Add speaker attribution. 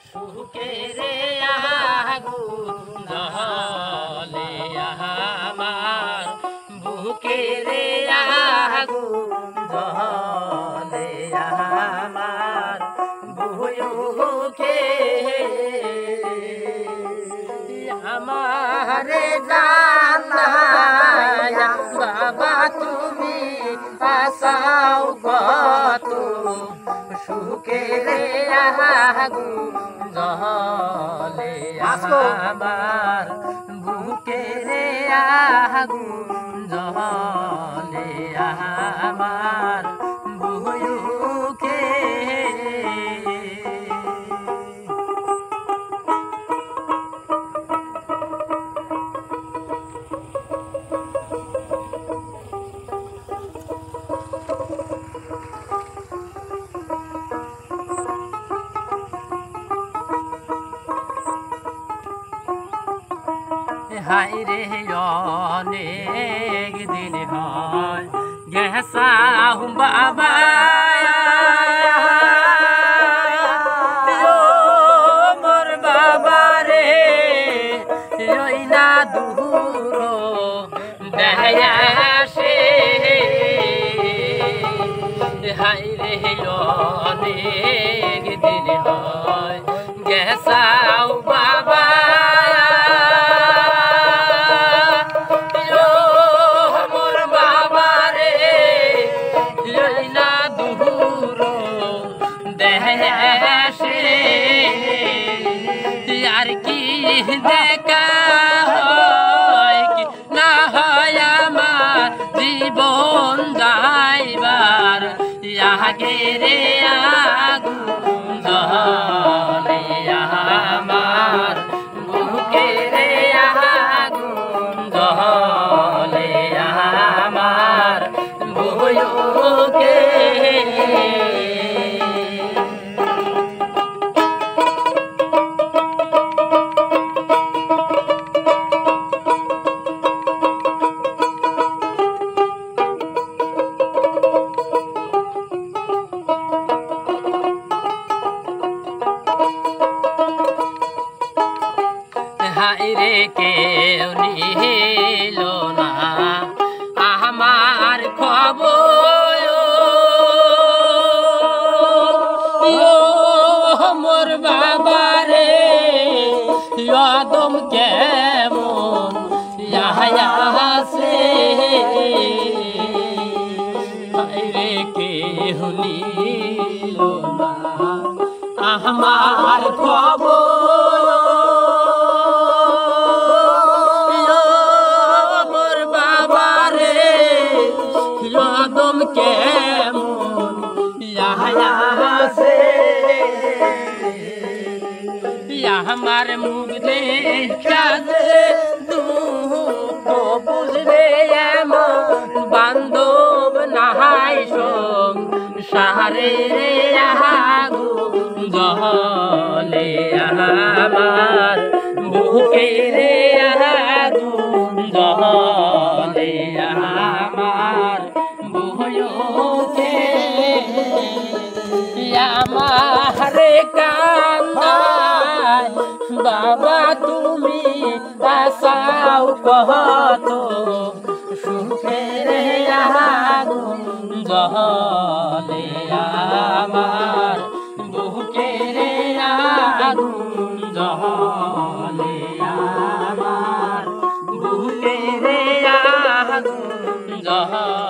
Speaker 1: সুখের আগুন জ্বলে আমার বুকের আগুন জ্বলে আমার বুকে আমারে জানায়া বাবা তুমি আসাও কত সুখের আগুন জ্বলে আমার বুকের আগুন জ্বলে আমার বুকে হাই রে অনেক দিন হয় গেছা বাবা মোর বাবা রে রই না দূর দেয়াসে হাই রে অনেক দিন হয় গেছা বাবা আর কি দেখা হয় কি না হয় আমার জীবন যাইবার আগে রে আগুন জ্বলে আমার বুকে রে আগুন জ্বলে আমার বুকে হাইরে কেউ নিল না আমার খবর মোর বাবা রে আদম কেমন আছে হাইরে কেউ নিল না আমার খবর কেমন আছে আমার মুখ দেখা দুঃখ বুঝবে এমন বান্ধব নাহাই সংসারে আগুন জ্বলে আমার বুকে রে আগুন জ্বলে আমার আমারে কান্দায় বাবা তুমি আসাও কত সুখের আগুন জ্বলে আমার বুকের আগুন জ্বলে আমার বুকের আগুন জ্বলে